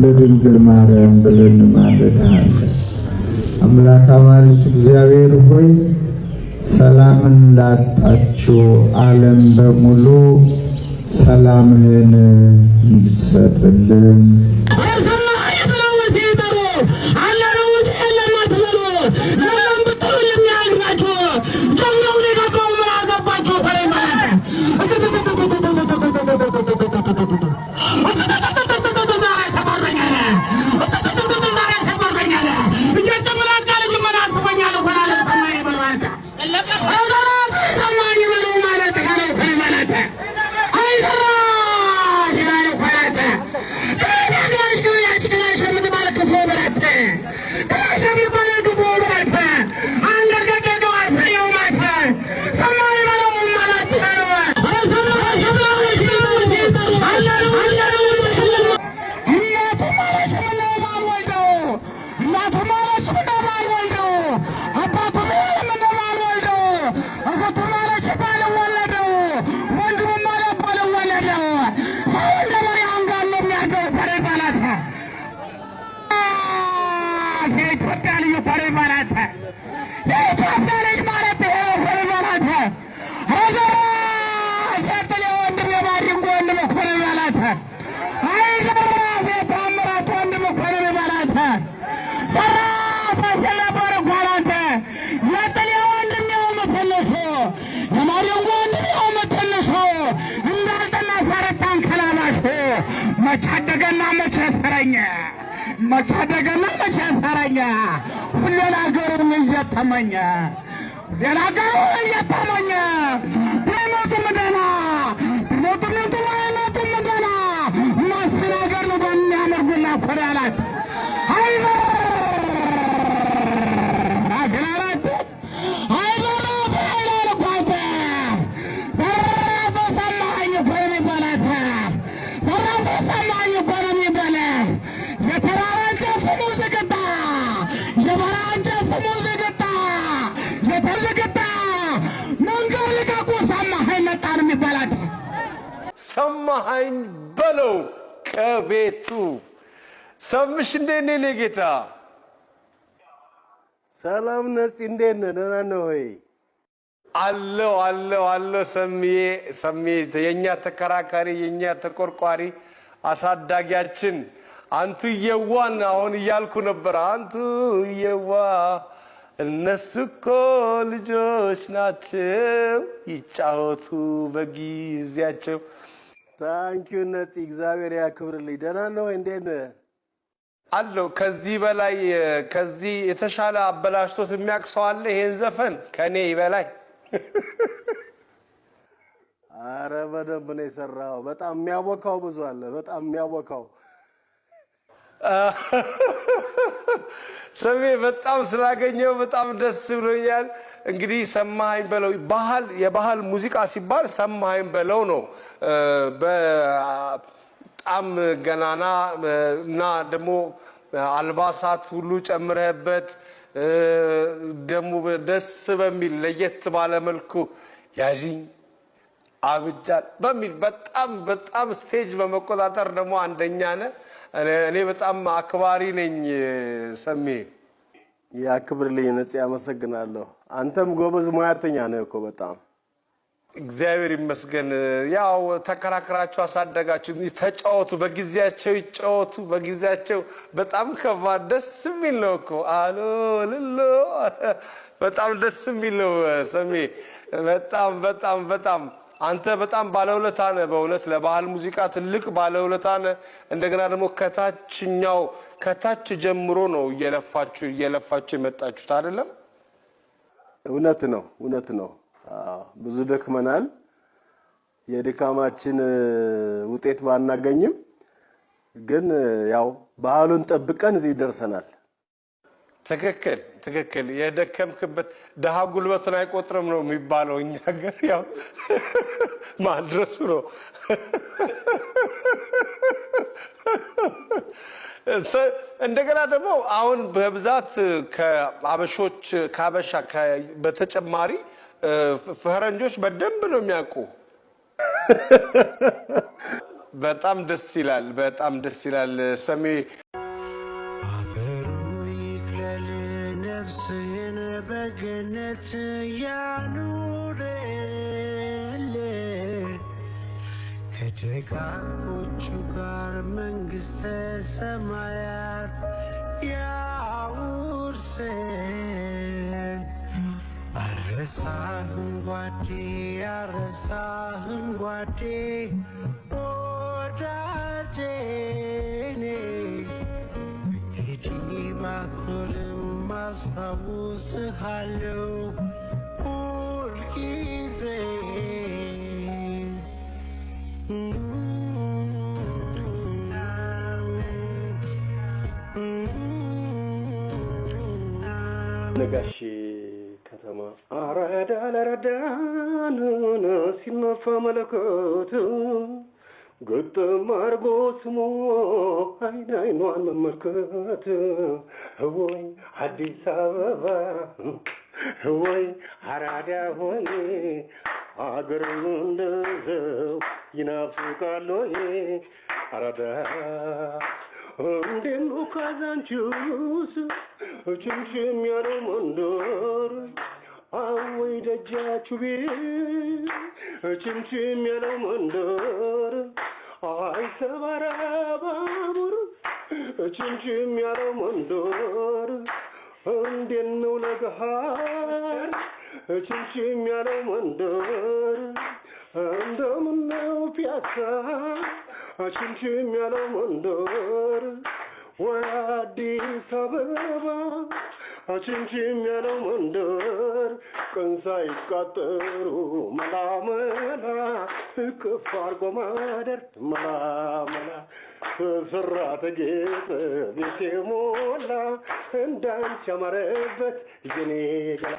ለድንግል ማርያም ብለን ማለዳለን። አምላክ አማልክት እግዚአብሔር ሆይ ሰላምን ላጣችው ዓለም በሙሉ ሰላምህን እንድትሰጥልን መቻደገና መቻሰረኛ ሁሉን አገሩን እየተመኘ የናገሩን እየተመኘ ቢሞቱ ምደና ቢሞቱ ምደና ማስተናገር ነው በሚያመርጉና ኮዳላት አይዞ አገራት አይዞ አይላልኳተ ሰራፈ ሰማኝ ኮረሚ ባላታ ሰራፈ ሰማኝ ኮረሚ ባላ የተራራንተ ስሙ ዝግታ የበራንተ ስሙ ዝግታ የተዝግታ መንገድ ልቀቁ ሰማኸኝ መጣን የሚባላት ሰማኸኝ በለው ከቤቱ ሰምሽ እንዴት ነህ የኔ ጌታ? ሰላም ነፂ እንዴት ነህ? ደህና ነህ ወይ? አለው ሰምዬ የኛ ተከራካሪ የኛ ተቆርቋሪ አሳዳጊያችን አንቱ የዋን አሁን እያልኩ ነበር። አንቱ የዋ እነሱ እኮ ልጆች ናቸው ይጫወቱ በጊዜያቸው። ታንኪዩ ነፂ እግዚአብሔር ያክብርልኝ። ደህና ነው ወይ? እንዴት ነህ? አለው ከዚህ በላይ ከዚህ የተሻለ አበላሽቶት የሚያቅሰው አለ? ይሄን ዘፈን ከኔ ይበላይ። አረ በደንብ ነው የሰራው። በጣም የሚያቦካው ብዙ አለ። በጣም የሚያቦካው ሰሜ በጣም ስላገኘው በጣም ደስ ብሎኛል። እንግዲህ ሰማኸኝ በለው የባህል ሙዚቃ ሲባል ሰማኸኝ በለው ነው። በጣም ገናና እና ደግሞ አልባሳት ሁሉ ጨምረህበት ደግሞ ደስ በሚል ለየት ባለ መልኩ ያዥኝ አብጃል በሚል በጣም ስቴጅ በመቆጣጠር ደግሞ አንደኛ ነህ። እኔ በጣም አክባሪ ነኝ ሰሜ። ያክብርልኝ ነፂ አመሰግናለሁ። አንተም ጎበዝ ሙያተኛ ነህ እኮ በጣም እግዚአብሔር ይመስገን። ያው ተከራክራችሁ አሳደጋችሁ። ተጫወቱ በጊዜያቸው ይጫወቱ በጊዜያቸው። በጣም ከባድ ደስ የሚል ነው እኮ አሎ ልሎ በጣም ደስ የሚል ነው ሰሜ። በጣም አንተ በጣም ባለውለታ ነህ በእውነት ለባህል ሙዚቃ ትልቅ ባለውለታ ነህ። እንደገና ደግሞ ከታች ጀምሮ ነው እየለፋችሁ የመጣችሁት አይደለም? እውነት ነው። ብዙ ደክመናል። የድካማችን ውጤት ባናገኝም ግን ያው ባህሉን ጠብቀን እዚህ ደርሰናል። ትክክል የደከምክበት ደሃ ጉልበትን አይቆጥርም ነው የሚባለው እኛ ሀገር ያው ማድረሱ ነው። እንደገና ደግሞ አሁን በብዛት ከአበሻ በተጨማሪ ፈረንጆች በደንብ ነው የሚያውቁ። በጣም ደስ ይላል። በጣም ደስ ይላል። ሰሜ አፈሩ ይክለል ነፍስህን በገነት ያኑርል ከደጋጎቹ ጋር መንግሥተ ሰማያት ያውርስን። አረሳህን ጓዴ አረሳህን ጓዴ ወዳጄኔ እንግዲህ ባትኖርም አስታውስሃለሁ ሁልጊዜ። ነጋሽ ከተማ አራዳ ለረዳን ሲነፋ መለከት ግጥም አርጎ ስሞ አይን አይኗን መመልከት ወይ አዲስ አበባ ወይ አራዳ ሆይ አገር እንደዘው ይናፍቃል ወይ አራዳ እንዴት ነው ካዛንቺስ ችምችም ያለው መንደር አወይ ደጃችሁ ቤት ችምችም ያለው መንደር አይ ሰባራ ባቡር ችምችም ያለው መንደር እንዴት ነው ለገሃር ችምችም ያለው መንደር እንደምነው ፒያሳ ችምችም ያለው መንደር ወይ አዲስ አበባ ችምችም ያለው መንደር ቀን ሳይቃጠሩ መላ መላ እቅፍ አርጎ ማደር መላ መላ ተሰራ ተጌጠ ቤቴ ሞላ እንዳንቺ ያማረበት የኔ ገላ